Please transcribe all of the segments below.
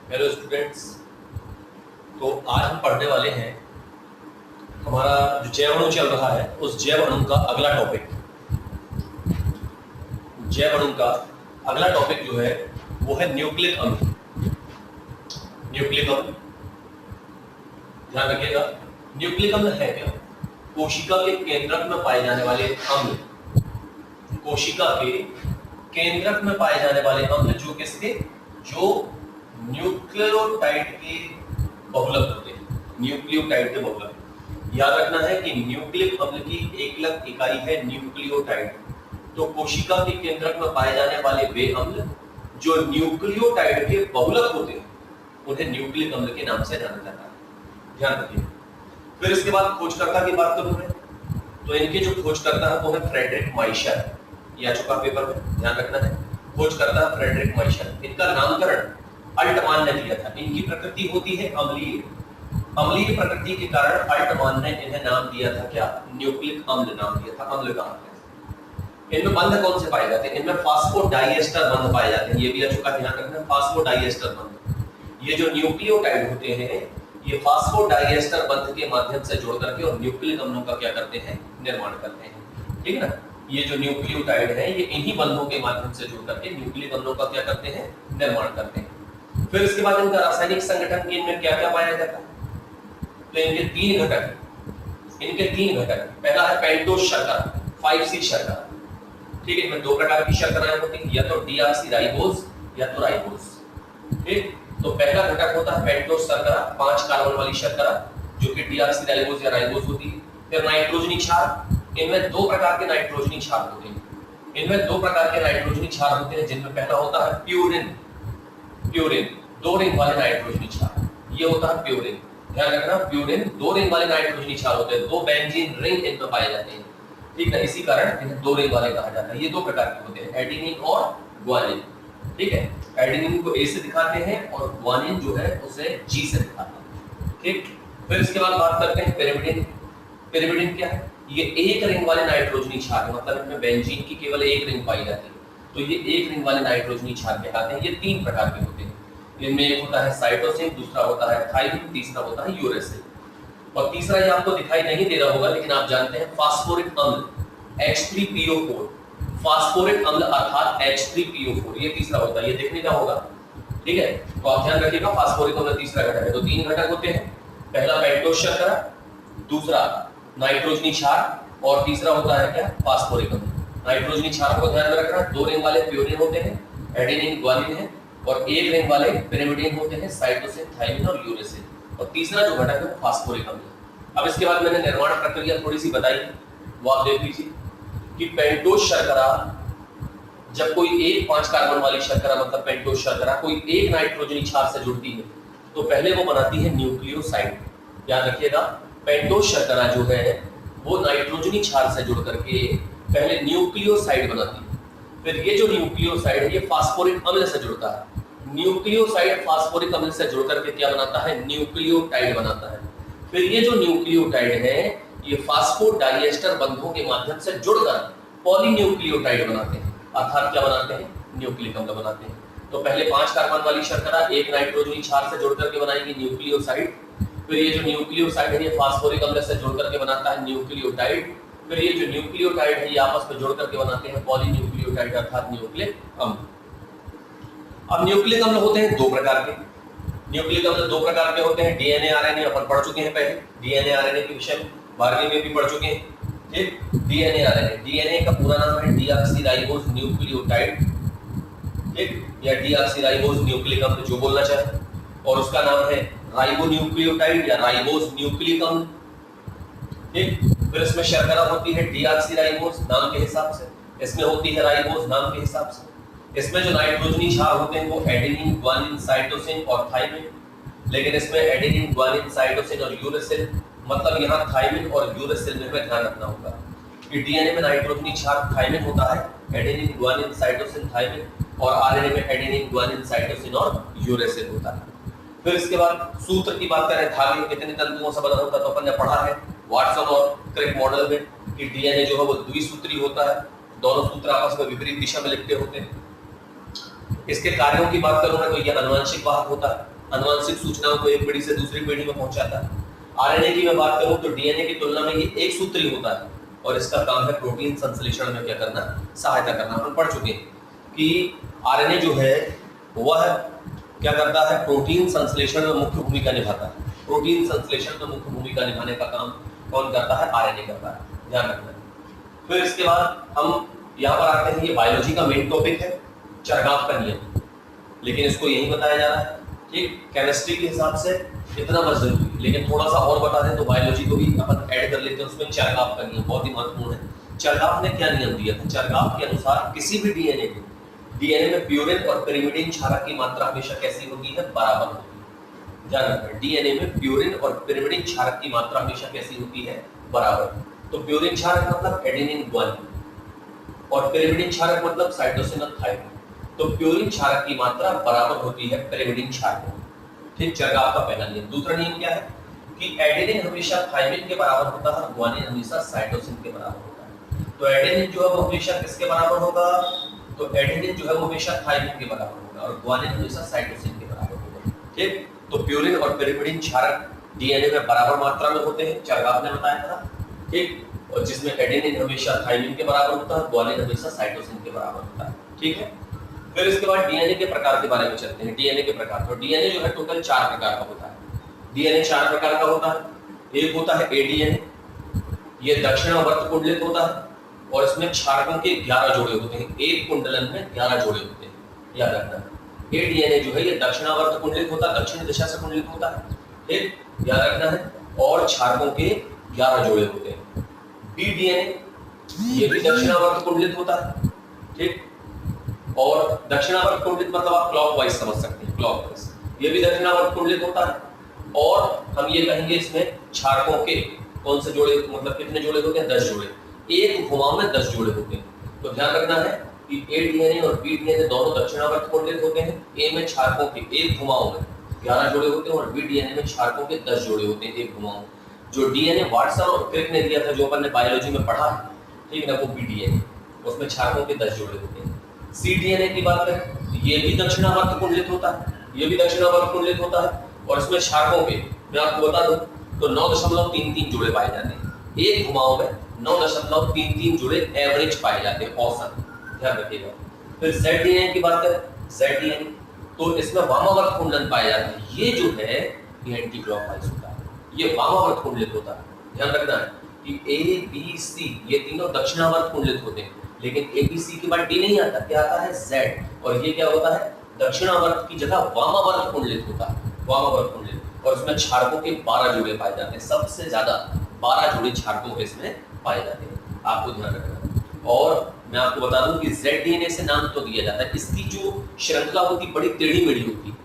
Hello students. तो आज हम पढ़ने वाले हैं, हमारा जो जैव अणु चल रहा है उस जैव अणु का अगला टॉपिक। जैव अणु का अगला टॉपिक जो है वो है न्यूक्लिक अम्ल। न्यूक्लिक अम्ल ध्यान रखिएगा। न्यूक्लिक अम्ल है क्या? कोशिका के केंद्रक में पाए जाने वाले अम्ल। कोशिका के केंद्रक में पाए जाने वाले अम्ल जो किसके, जो न्यूक्लियोटाइड के बहुलक होते हैं। न्यूक्लियोटाइड के बहुलक। याद रखना है कि न्यूक्लिक अम्ल की एकलक इकाई है न्यूक्लियोटाइड। तो कोशिका के केंद्रक में पाए जाने वाले वे अम्ल जो न्यूक्लियोटाइड के बहुलक होते हैं उन्हें न्यूक्लिक अम्ल के नाम से जाना जाता है। ध्यान रखिए। फिर इसके बाद खोजकर्ता की बात करूं मैं, तो इनके जो खोजकर्ता है वो है फ्रेडरिक माइशर। ये आ चुका पेपर में, ध्यान रखना है। खोजकर्ता फ्रेडरिक माइशर। इनका नामकरण अल्टमान ने किया था। इनकी प्रकृति होती है अम्लीय। अम्लीय प्रकृति के कारण अल्टमान ने इन्हें नाम दिया था क्या? न्यूक्लिक अम्ल नाम दिया था। अम्ल कहा है। इनमें बंध कौन से पाए जाते हैं? इनमें फास्फोडाइएस्टर बंध पाए जाते हैं। ये भी आ चुका, ध्यान रखना। फास्फोडाइएस्टर बंध, ये जो न्यूक्लियोटाइड होते हैं ये फास्फोडाइएस्टर बंध के माध्यम से जोड़ करके और न्यूक्लिक अम्लों का क्या करते हैं? निर्माण करते हैं। ठीक है ना। ये जो न्यूक्लियोटाइड है ये इन्हीं बंधों के माध्यम से जुड़ करके न्यूक्लिक अम्लों का क्या करते हैं? निर्माण करते हैं। फिर इसके बाद इनका रासायनिक संगठन इनमें क्या क्या पाया जाता है? तो इनके तीन घटक। पहला है पेंटोज शर्करा, 5C शर्करा। ठीक है। इनमें दो प्रकार की शर्कराएं होती हैं, या तो डीऑक्सीराइबोज या तो राइबोज। ठीक। तो पहला घटक होता है पेंटोज शर्करा, 5 कार्बन वाली शर्करा जो कि डीऑक्सीराइबोज या राइबोज होती है। फिर नाइट्रोजनी क्षार। इनमें दो प्रकार के नाइट्रोजनी क्षार होते हैं। जिनमें पहला होता है प्यूरिन। दो रिंग वाले नाइट्रोजनी क्षार, ये होता है प्यूरिन। ध्यान रखना, प्यूरिन दो रिंग वाले नाइट्रोजनी क्षार होते हैं। दो बेंजीन रिंग इनमें पाए जाते हैं। ठीक है। इसी कारण इन्हें दो रिंग वाले कहा जाता है। ये दो प्रकार के होते हैं, एडेनिन और ग्वानिन। ठीक है। एडेनिन को ए से दिखाते हैं और ग्वानिन जो है उसे जी से दिखाते हैं। ठीक। फिर इसके बाद बात करते हैं पिरिमिडिन। पिरिमिडिन क्या है? ये एक रिंग वाले नाइट्रोजनी क्षार है, मतलब इनमें बेंजीन की केवल एक रिंग पाई जाती है, तो ये एक रिंग वाले नाइट्रोजनी क्षार कहलाते हैं। ये तीन प्रकार के होते हैं। इनमें एक होता है साइटोसिन, दूसरा होता है थाइमिन, तीसरा होता है यूरेसिल। और तीसरा ये आपको दिखाई नहीं दे रहा होगा लेकिन आप जानते हैं फास्फोरिक अम्ल, H3PO4। फास्फोरिक अम्ल अर्थात H3PO4 ये तीसरा होता है, ये देखने का होगा। ठीक है। तो आप ध्यान रखिएगा, फास्फोरिक अम्ल तीसरा घटक है। तो तीन घटक होते हैं, पहला पेंटोज शर्करा, दूसरा नाइट्रोजनी क्षार और तीसरा होता है क्या? फास्फोरिक अम्ल। नाइट्रोजनी क्षार को ध्यान में रखना, दो रिंग वाले प्यूरिन होते हैं, एडेनिन ग्वानिन है, और एक रिंग वाले पिरिमिडिन होते हैं, साइटोसिन, थाइमिन और यूरेसिल। और तीसरा जो घटक है वो फास्फोरिक अम्ल। अब इसके बाद मैंने निर्माण प्रक्रिया थोड़ी सी बताई, वो आप देख लीजिए कि पेंटोज शर्करा, जब कोई एक 5 कार्बन वाली शर्करा मतलब पेंटोज शर्करा कोई एक नाइट्रोजनी क्षार से जुड़ती है तो पहले वो बनाती है न्यूक्लियोसाइड। याद रखिएगा, पेंटोज शर्करा जो है वो नाइट्रोजनी क्षार से जुड़ करके पहले न्यूक्लियोसाइड बनाती है। फिर ये जो न्यूक्लियोसाइड है ये फास्फोरिक अम्ल से जुड़ता है। न्यूक्लियोसाइड फास्फोरिक अम्ल से जुड़ करके क्या बनाता है? न्यूक्लियोटाइड बनाता है। फिर ये जो न्यूक्लियोटाइड है ये फास्फोडाइएस्टर बंधों के माध्यम से जुड़कर पॉलीन्यूक्लियोटाइड बनाते हैं, अर्थात क्या बनाते हैं? न्यूक्लिक अम्ल बनाते हैं। तो पहले 5 कार्बन वाली शर्करा एक नाइट्रोजनी क्षार से जुड़ करके बनाएगी न्यूक्लियोसाइड। फिर ये जो न्यूक्लियोसाइड है ये फास्फोरिक अम्ल से जुड़ करके बनाता है न्यूक्लियोटाइड। फिर ये जो न्यूक्लियोटाइड है ये आपस में जुड़ करके बनाते हैं पॉलीन्यूक्लियोटाइड अर्थात न्यूक्लिक अम्ल। अब न्यूक्लिक अम्ल होते हैं दो प्रकार के। न्यूक्लिक अम्ल दो प्रकार के होते हैं, डीएनए आरएनए अपन पढ़ चुके हैं पहले, डीएनए आरएनए के विषय में 12वीं में भी पढ़ चुके हैं। ठीक। डीएनए आरएनए, डीएनए का पूरा नाम है डीऑक्सीराइबोज न्यूक्लियोटाइड। ठीक। या डीऑक्सीराइबोज न्यूक्लिक अम्ल जो बोलना चाहे, और उसका नाम है राइबोन्यूक्लियोटाइड या राइबोज न्यूक्लिक अम्ल। ठीक। फिर इसमें शर्करा होती है डीऑक्सीराइबोज नाम के हिसाब से, इसमें होती है राइबोज नाम के हिसाब से। इसमें जो नाइट्रोजनी क्षार होते हैं वो एडेनिन, ग्वानिन, साइटोसिन और थाइमिन। लेकिन इसमें एडेनिन, ग्वानिन, साइटोसिन और यूरेसिल, मतलब यहाँ थाइमिन और यूरेसिल में ध्यान रखना होगा कि डीएनए में नाइट्रोजनी क्षार थाइमिन होता है, एडेनिन, ग्वानिन, साइटोसिन, थाइमिन, और आरएनए में एडेनिन, ग्वानिन, साइटोसिन और यूरेसिल होता है। फिर इसके बाद सूत्र की बात करें, धागे कितने तंतुओं से बना होता है तो अपन ने पढ़ा है वाटसन और क्रिक मॉडल में कि डीएनए जो है वो द्विसूत्री होता है, दोनों सूत्र आपस में विपरीत दिशा में लिखते होते हैं। इसके कार्यों की बात करूं मैं तो यह आनुवंशिक वाहक होता है, अनुवांशिक सूचनाओं को एक पीढ़ी से दूसरी पीढ़ी में पहुंचाता है। आरएनए की मैं बात करूं तो डीएनए की तुलना में ये एक सूत्री होता है और इसका काम है प्रोटीन संश्लेषण में क्या करना, सहायता करना। हम पढ़ चुके हैं कि आरएनए जो है वह क्या करता है, प्रोटीन संश्लेषण में मुख्य भूमिका निभाता है। प्रोटीन संश्लेषण में मुख्य भूमिका निभाने का काम कौन करता है, आरएनए करता है, ध्यान रखना। फिर इसके बाद हम यहाँ पर आते हैं, ये बायोलॉजी का मेन टॉपिक है चरगाव का नियम, लेकिन इसको यही बताया जा रहा है, ठीक। केमिस्ट्री के हिसाब से इतना बस जरूरी, लेकिन थोड़ा सा और बता दें तो बायोलॉजी को भी अपन ऐड कर लेते हैं उसमें। चरगाव का नियम बहुत ही महत्वपूर्ण है। चरगाव ने क्या नियम दिया था, चरगाव के अनुसार किसी भी डीएनए में प्यूरिन और पिरिमिडिन क्षारक की मात्रा हमेशा कैसी होती है, बराबर होती है। ध्यान रखना, डीएनए में प्यूरिन और पिरिमिडिन क्षारक की मात्रा हमेशा कैसी होती है, बराबर। तो प्यूरिन क्षारक मतलब एडेनिन ग्वानिन और पिरिमिडिन क्षारक मतलब साइटोसिन और थायमिन। तो प्यूरिन क्षारक की मात्रा बराबर होती है पिरिमिडिन क्षारक, ठीक। चरगाव का पहला नियम। दूसरा नियम क्या है कि एडेनिन हमेशा थायमिन के बराबर होता है, ग्वानिन हमेशा साइटोसिन के बराबर होता है। तो एडेनिन जो है वो हमेशा किसके बराबर होगा, तो एडेनिन जो है वो हमेशा थायमिन के बराबर होगा और ग्वानिन हमेशा साइटोसिन के बराबर होगा, ठीक। तो प्यूरिन और पिरिमिडिन क्षारक डीएनए में बराबर मात्रा में होते हैं, चरगाव ने बताया था, ठीक। और जिसमें एडेनिन हमेशा थायमिन के बराबर होता है, ग्वानिन हमेशा साइटोसिन के बराबर होता है, ठीक है। फिर इसके बाद डीएनए के प्रकार के बारे में चलते हैं। डीएनए के प्रकार, तो डीएनए जो है टोटल 4 प्रकार का होता है। डीएनए 4 प्रकार का होता है। एक होता है एडीएनए, ये दक्षिणावर्त कुंडलित होता है और इसमें क्षारकों के 11 जोड़े होते हैं। एक कुंडलन में 11 जोड़े होते हैं, याद रखना। एडीएनए जो है ये दक्षिणावर्त कुंडलित होता है, दक्षिण दिशा से कुंडलित होता है, ठीक, याद रखना है, और क्षारकों के 11 जोड़े होते हैं। बीडीएनए ये भी दक्षिणावर्त कुंडलित होता है, ठीक, और दक्षिणावर्त कुंडलित मतलब आप क्लॉकवाइज समझ सकते हैं, क्लॉकवाइज ये भी दक्षिणावर्त कुंडलित होता है। और हम ये कहेंगे इसमें क्षारकों के कौन से जोड़े, मतलब कितने जोड़े होते हैं, 10 जोड़े। एक घुमाव में 10 जोड़े होते हैं। तो ध्यान रखना है कि ए डीएनए और बी डीएनए दोनों दक्षिणावर्त कुंडलित होते हैं। ए में क्षारकों के एक घुमाव में 11 जोड़े होते हैं और बी डीएनए में क्षारकों के 10 जोड़े होते हैं, एक घुमाव। जो डीएनए वाटसन और क्रिक ने दिया था, जो अपन ने बायोलॉजी में पढ़ा है, ठीक है ना, वो बी डीएनए, उसमें क्षारकों के 10 जोड़े होते हैं। सी डीएनए की बात करें, ये भी दक्षिणावर्त कुंडलित होता है, ये भी दक्षिणावर्त कुंडलित होता है और इसमें क्षारकों के मैं आपको बता दूं तो 9.33 जोड़े पाए जाते हैं। एक घुमाव में 9.33 जोड़े एवरेज पाए जाते हैं, औसत, ध्यान रखिएगा। फिर जेड डीएनए की बात करें, जेड डीएनए तो इसमें वामावर्त कुंडलन पाए जाते हैं। ये जो है ये एंटी क्लॉकवाइज होता है, ये वामावर्त कुंडलित होता है। ध्यान रखना है कि ए बी सी ये तीनों दक्षिणावर्त कुंडलित होते हैं, लेकिन ए बी सी के बाद डी नहीं आता, क्या आता है, जेड। और ये क्या होता है, दक्षिणावर्त की जगह वामावर्त कुंडलित होता है, वामावर्त कुंडलित। और इसमें क्षारकों के 12 जोड़े पाए जाते हैं, सबसे ज्यादा 12 जोड़े क्षारकों के इसमें पाए जाते हैं, आपको ध्यान रखना है। और मैं आपको बता दूं कि जेड डीएनए से नाम तो दिया जाता है, इसकी जो श्रृंखला होती बड़ी टेढ़ी मेढ़ी होती है,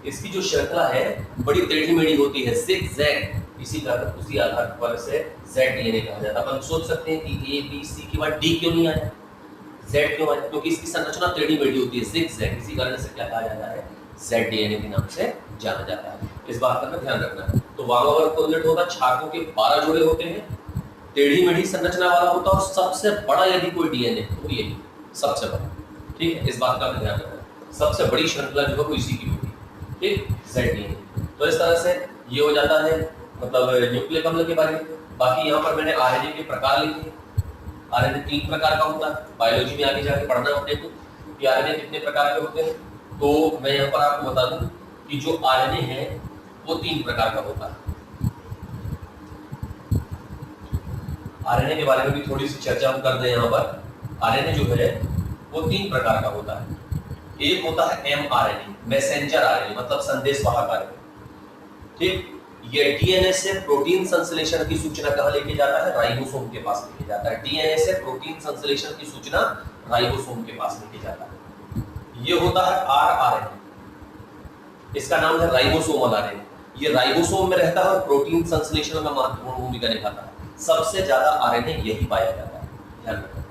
इसकी जो श्रृंखला है बड़ी टेढ़ी मेढ़ी होती है, zigzag, इसी कारण उसी आधार पर से जेड डीएनए कहा जाता है। अपन सोच सकते हैं कि ए बी सी के बाद डी क्यों नहीं आया, जेड क्यों आया, क्योंकि इसकी संरचना टेढ़ी मेढ़ी होती है, zigzag, इसी कारण से क्या कहा जाता है, जेड डीएनए के नाम से जाना जाता है। इस बात का ध्यान रखना है। तो वामावर्त कुंडलित होता है, क्षारकों के 12 जोड़े होते हैं, टेढ़ी मेढ़ी संरचना वाला होता है और सबसे बड़ा यदि कोई डीएनए तो यही सबसे बड़ा, ठीक है, इस बात का ध्यान रखना। सबसे बड़ी श्रृंखला जो है वो इसी की होगी, ठीक, जेड डीएनए। तो इस तरह से ये हो जाता है मतलब न्यूक्लिक अम्ल के बारे में। बाकी यहाँ पर मैंने आरएनए के प्रकार लिखे। आरएनए 3 प्रकार का होता है, बायोलॉजी में आगे जाके पढ़ना अपने को कि आरएनए कितने प्रकार के होते हैं। तो मैं यहाँ पर आपको बता दूं कि जो आरएनए है वो 3 प्रकार का होता है। आरएनए के बारे में भी थोड़ी सी चर्चा हम कर दें यहाँ पर। आरएनए जो है वो 3 प्रकार का होता है। एक होता है एमआरएनए, मैसेंजर आरएनए, मतलब संदेशवाहक आरएनए, ठीक। ये डीएनए से प्रोटीन संश्लेषण की सूचना कहां लेके जाता है, राइबोसोम के पास लेके जाता है। डीएनए से प्रोटीन संश्लेषण की सूचना राइबोसोम के पास लेके जाता है। ये होता है आरआरएनए, इसका नाम है राइबोसोमल आरएनए। ये राइबोसोम में रहता है और प्रोटीन संश्लेषण में महत्वपूर्ण भूमिका निभाता है। सबसे ज्यादा आरएनए यही पाया जाता है, ध्यान रखना।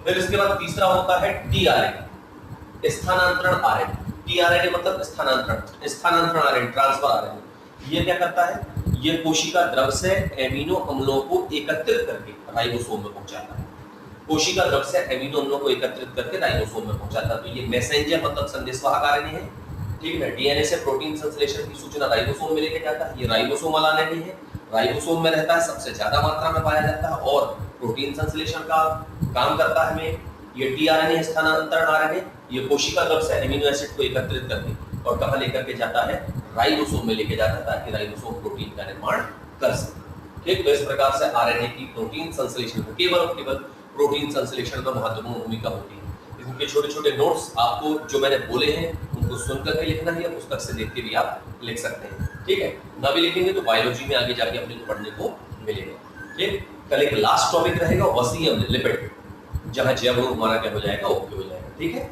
फिर इसके बाद तीसरा होता है टीआरएनए, स्थानांतरण आरएनए। टीआरएनए मतलब स्थानांतरण, स्थानांतरण आरएनए, ट्रांसफर आरएनए। ये क्या करता है, ये कोशिका द्रव से एमिनो अम्लों को एकत्रित करके राइबोसोम में पहुंचाता है। कोशिका द्रव से एमिनो अम्लों को एकत्रित करके राइबोसोम में पहुंचाता है। तो ये मैसेंजर मतलब संदेशवाहक आरएनए है। ठीक है ना। डीएनए से प्रोटीन संश्लेषण की सूचना राइबोसोम में लेके जाता है। ये राइबोसोमल आरएनए है, राइबोसोम में रहता है, सबसे ज्यादा मात्रा में पाया जाता है और प्रोटीन संश्लेषण का काम करता है में। ये टीआरएनए स्थानांतरण आरएनए, ये कोशिका द्रव से एमिनो एसिड को एकत्रित करके और कहां लेकर के जाता है, राइबोसोम में लेके जाता है, ताकि राइबोसोम प्रोटीन का निर्माण कर सके। ठीक, तो इस प्रकार से आरएनए की प्रोटीन संश्लेषण में केवल और केवल प्रोटीन संश्लेषण में महत्वपूर्ण भूमिका होती है। इनके छोटे छोटे नोट्स आपको जो मैंने बोले हैं उनको सुन करके लिखना है या पुस्तक से देख के भी आप लिख सकते हैं। ठीक है, ना भी लिखेंगे तो बायोलॉजी में आगे जाके अपने को पढ़ने को मिलेगा। ठीक, कल एक लास्ट टॉपिक रहेगा वसीयम लिपिड, जहां जैव हमारा क्या हो जाएगा, ओके हो जाएगा। ठीक है।